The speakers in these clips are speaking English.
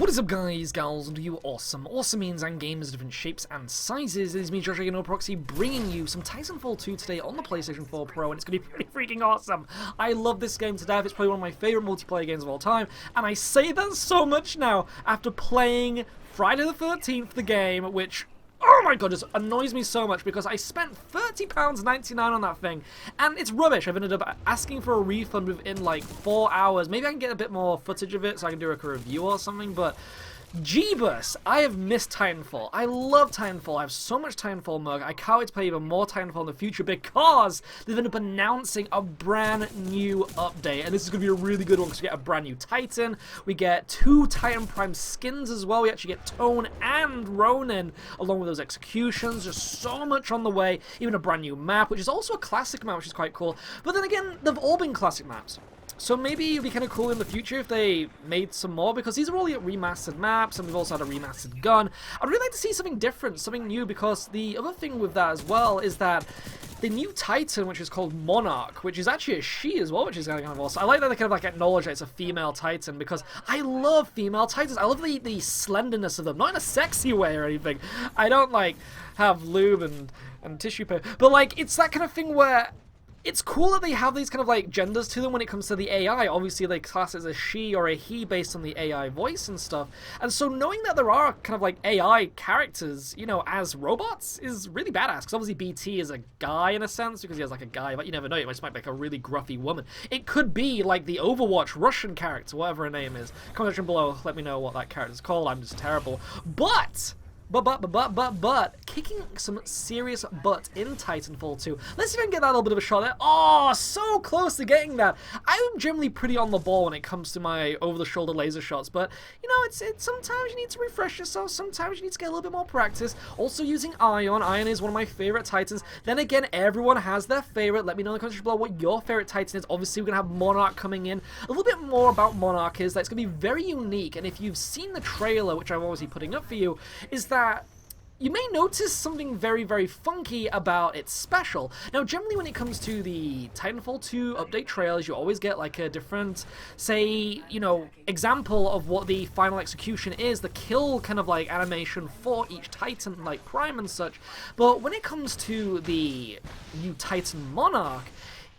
What is up, guys, gals, and you awesome means and gamers of different shapes and sizes. It is me, Josh, Proxy, bringing you some Titanfall 2 today on the PlayStation 4 Pro, and it's going to be pretty freaking awesome. I love this game to death. It's probably one of my favorite multiplayer games of all time, and I say that so much now after playing Friday the 13th, the game, which, oh my god, just annoys me so much because I spent £30.99 on that thing, and it's rubbish. I've ended up asking for a refund within like 4 hours. Maybe I can get a bit more footage of it so I can do like a review or something, but Jeebus, I have missed Titanfall. I love Titanfall. I have so much Titanfall merch. I can't wait to play even more Titanfall in the future because they've ended up announcing a brand new update. And this is going to be a really good one because we get a brand new Titan. We get 2 Titan Prime skins as well. We actually get Tone and Ronin along with those executions. Just so much on the way. Even a brand new map, which is also a classic map, which is quite cool. But then again, they've all been classic maps. So maybe it'd be kind of cool in the future if they made some more, because these are all remastered maps, and we've also had a remastered gun. I'd really like to see something different, something new, because the other thing with that as well is that the new Titan, which is called Monarch, which is actually a she as well, which is kind of awesome. I like that they kind of like acknowledge that it's a female Titan, because I love female Titans. I love the slenderness of them, not in a sexy way or anything. I don't like have lube and tissue paper, but like it's that kind of thing where it's cool that they have these kind of like genders to them when it comes to the AI. Obviously, they class it as a she or a he based on the AI voice and stuff. And so knowing that there are kind of like AI characters, you know, as robots is really badass. Because obviously BT is a guy in a sense because he has like a guy, but you never know. It might be like a really gruffy woman. It could be like the Overwatch Russian character, whatever her name is. Comment section below, let me know what that character is called. I'm just terrible. But kicking some serious butt in Titanfall 2. Let's see if I can get that little bit of a shot there. Oh, so close to getting that. I'm generally pretty on the ball when it comes to my over-the-shoulder laser shots, but, you know, it's sometimes you need to refresh yourself, sometimes you need to get a little bit more practice. Also using Ion. Ion is one of my favorite Titans. Then again, everyone has their favorite. Let me know in the comments below what your favorite Titan is. Obviously, we're going to have Monarch coming in. A little bit more about Monarch is that it's going to be very unique, and if you've seen the trailer, which I'm obviously putting up for you, is that you may notice something very, very funky about its special. Now, generally when it comes to the Titanfall 2 update trailers, you always get like a different, say, you know, example of what the final execution is, the kill kind of like animation for each Titan, like Prime and such. But when it comes to the new Titan Monarch,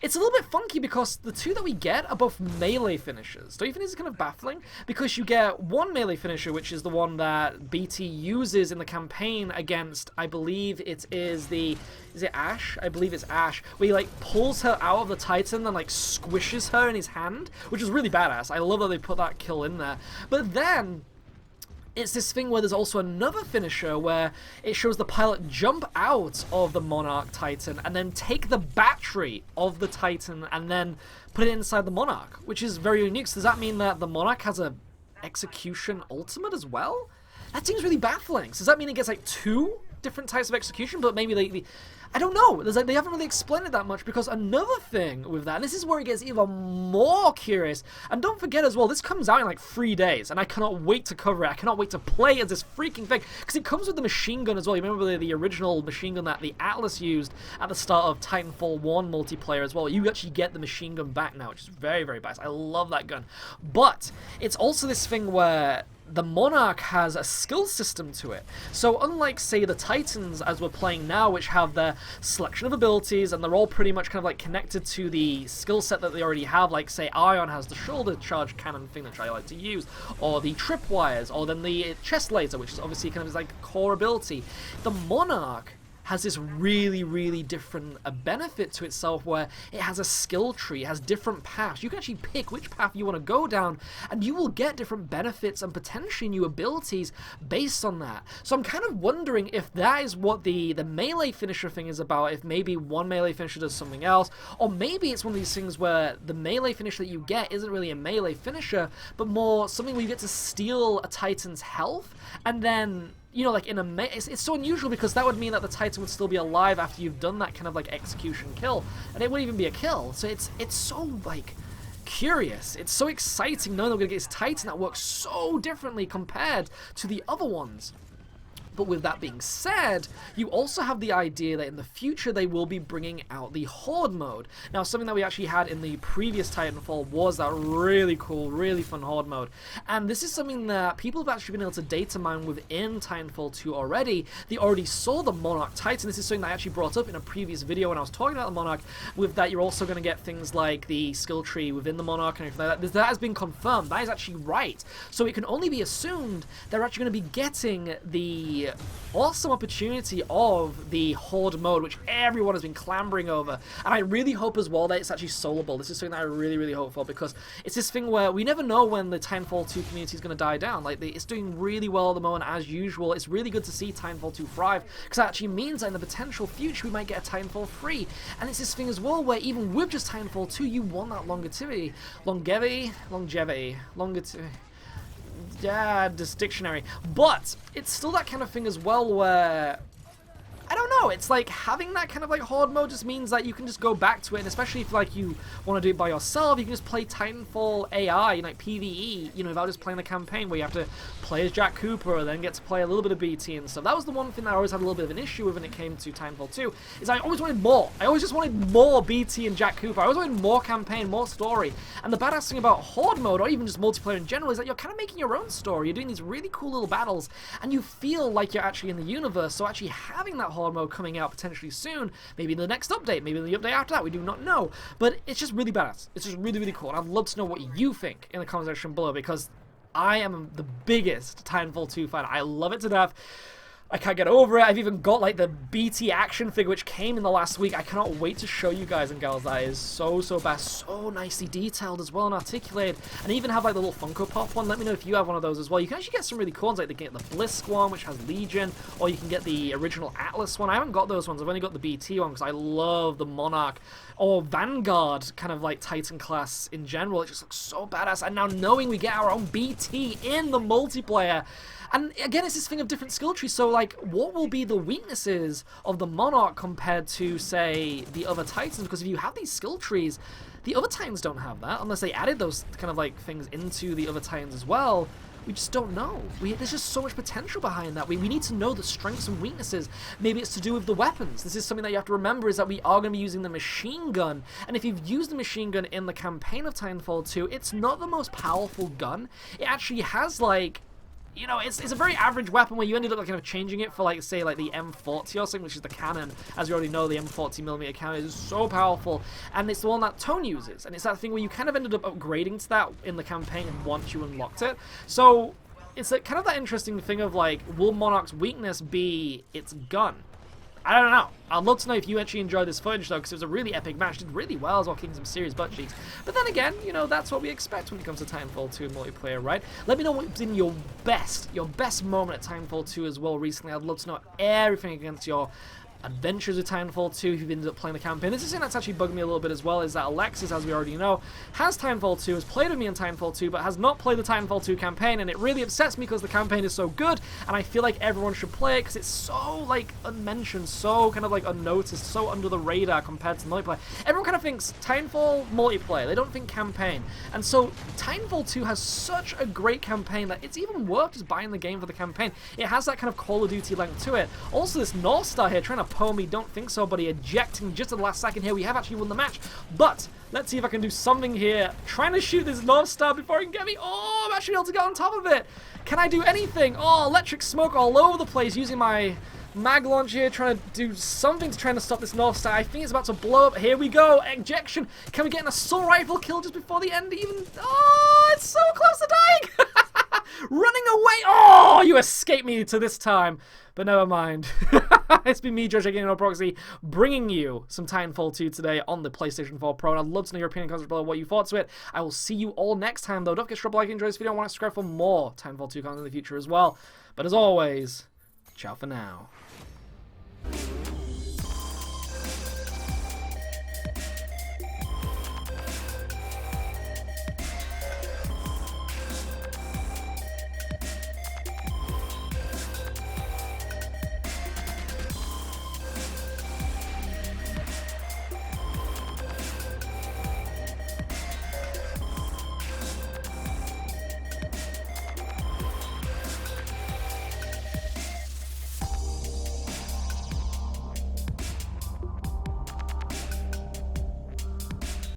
it's a little bit funky because the 2 that we get are both melee finishers. Don't you think this is kind of baffling? Because you get one melee finisher, which is the one that BT uses in the campaign against, I believe it is it Ash? I believe it's Ash, where he like pulls her out of the Titan and like squishes her in his hand, which is really badass. I love that they put that kill in there. But then it's this thing where there's also another finisher where it shows the pilot jump out of the Monarch Titan and then take the battery of the Titan and then put it inside the Monarch, which is very unique. So does that mean that the Monarch has a execution ultimate as well? That seems really baffling. So does that mean it gets like 2 different types of execution, but maybe I don't know. There's like, they haven't really explained it that much, because another thing with that, and this is where it gets even more curious, and don't forget as well, this comes out in like 3 days, and I cannot wait to cover it. I cannot wait to play as this freaking thing, because it comes with the machine gun as well. You remember the original machine gun that the Atlas used at the start of Titanfall 1 multiplayer as well? You actually get the machine gun back now, which is very, very badass. I love that gun. But it's also this thing where the Monarch has a skill system to it. So unlike, say, the Titans as we're playing now, which have their selection of abilities, and they're all pretty much kind of like connected to the skill set that they already have, like, say, Ion has the shoulder charge cannon thing that I like to use, or the tripwires, or then the chest laser, which is obviously kind of like a core ability. The Monarch has this really, really different benefit to itself, where it has a skill tree, it has different paths. You can actually pick which path you want to go down, and you will get different benefits and potentially new abilities based on that. So I'm kind of wondering if that is what the melee finisher thing is about, if maybe one melee finisher does something else, or maybe it's one of these things where the melee finisher that you get isn't really a melee finisher, but more something where you get to steal a Titan's health, and then, you know, like in it's so unusual because that would mean that the Titan would still be alive after you've done that kind of like execution kill, and it wouldn't even be a kill. So it's so like curious. It's so exciting knowing that we're gonna get this Titan that works so differently compared to the other ones. But with that being said, you also have the idea that in the future they will be bringing out the Horde mode. Now, something that we actually had in the previous Titanfall was that really cool, really fun Horde mode. And this is something that people have actually been able to data mine within Titanfall 2 already. They already saw the Monarch Titan. This is something that I actually brought up in a previous video when I was talking about the Monarch, with that you're also going to get things like the skill tree within the Monarch and everything like that. That has been confirmed. That is actually right. So it can only be assumed they're actually going to be getting the awesome opportunity of the Horde mode, which everyone has been clamoring over. And I really hope as well that it's actually soloable. This is something that I really, really hope for, because it's this thing where we never know when the Titanfall 2 community is going to die down. Like, it's doing really well at the moment, as usual. It's really good to see Titanfall 2 thrive, because that actually means that in the potential future we might get a Titanfall 3. And it's this thing as well where even with just Titanfall 2, you want that longevity. Yeah, this dictionary. But it's still that kind of thing as well where, I don't know, it's like having that kind of like Horde mode just means that you can just go back to it, and especially if like you want to do it by yourself, you can just play Titanfall AI, like PvE, you know, without just playing the campaign where you have to play as Jack Cooper and then get to play a little bit of BT and stuff. That was the one thing that I always had a little bit of an issue with when it came to Titanfall 2, is I always wanted more. I always just wanted more BT and Jack Cooper. I always wanted more campaign, more story. And the badass thing about Horde mode, or even just multiplayer in general, is that you're kind of making your own story. You're doing these really cool little battles, and you feel like you're actually in the universe. So actually having that Horde mode coming out potentially soon, maybe in the next update, maybe in the update after that, we do not know. But it's just really badass. It's just really, really cool. And I'd love to know what you think in the comment section below, because I am the biggest Titanfall 2 fan. I love it to death. I can't get over it. I've even got like the BT action figure which came in the last week. I cannot wait to show you guys and gals. That is so bad, so nicely detailed as well and articulated. And I even have like the little Funko Pop one. Let me know if you have one of those as well. You can actually get some really cool ones, like you can get the Blisk one, which has Legion, or you can get the original Atlas one. I haven't got those ones. I've only got the BT one because I love the Monarch or Vanguard kind of like Titan class in general. It just looks so badass. And now knowing we get our own BT in the multiplayer, and again, it's this thing of different skill trees. So, like, what will be the weaknesses of the Monarch compared to, say, the other Titans? Because if you have these skill trees, the other Titans don't have that, unless they added those kind of, like, things into the other Titans as well. We just don't know. There's just so much potential behind that. We need to know the strengths and weaknesses. Maybe it's to do with the weapons. This is something that you have to remember, is that we are going to be using the machine gun. And if you've used the machine gun in the campaign of Titanfall 2, it's not the most powerful gun. It actually has, like, you know, it's a very average weapon where you ended up like, kind of changing it for, like, say, like the M40 or something, which is the cannon. As we already know, the M40mm cannon is so powerful, and it's the one that Tone uses. And it's that thing where you kind of ended up upgrading to that in the campaign once you unlocked it. So it's like kind of that interesting thing of, like, will Monarch's weakness be its gun? I don't know. I'd love to know if you actually enjoyed this footage, though, because it was a really epic match. It did really well as well, kicking some serious butt cheeks. But then again, you know, that's what we expect when it comes to Titanfall 2 multiplayer, right? Let me know what's been your best moment at Titanfall 2 as well recently. I'd love to know everything against your adventures with Titanfall 2 if you've ended up playing the campaign. This is something that's actually bugged me a little bit as well, is that Alexis, as we already know, has Titanfall 2, has played with me in Titanfall 2, but has not played the Titanfall 2 campaign, and it really upsets me because the campaign is so good, and I feel like everyone should play it because it's so, like, unmentioned, so kind of, like, unnoticed, so under the radar compared to multiplayer. Everyone kind of thinks Titanfall multiplayer, they don't think campaign, and so Titanfall 2 has such a great campaign that it's even worth just buying the game for the campaign. It has that kind of Call of Duty length to it. Also, this North Star here trying to pull me, don't think so, buddy, ejecting just at the last second here. We have actually won the match, but let's see if I can do something here. Trying to shoot this North Star before he can get me. Oh, I'm actually able to get on top of it. Can I do anything? Oh, electric smoke all over the place using my mag launch here, trying to do something to try to stop this North Star. I think it's about to blow up. Here we go. Ejection. Can we get an assault rifle kill just before the end even? Oh, it's so close to dying. Running away. Oh, you escaped me to this time. But never mind. It's been me, Josh, again on Proxy, bringing you some Titanfall 2 today on the PlayStation 4 Pro. And I'd love to know your opinion in the comments below, what you thought to it. I will see you all next time, though. Don't forget to drop a like if you enjoyed this video. I want to subscribe for more Titanfall 2 content in the future as well. But as always, ciao for now.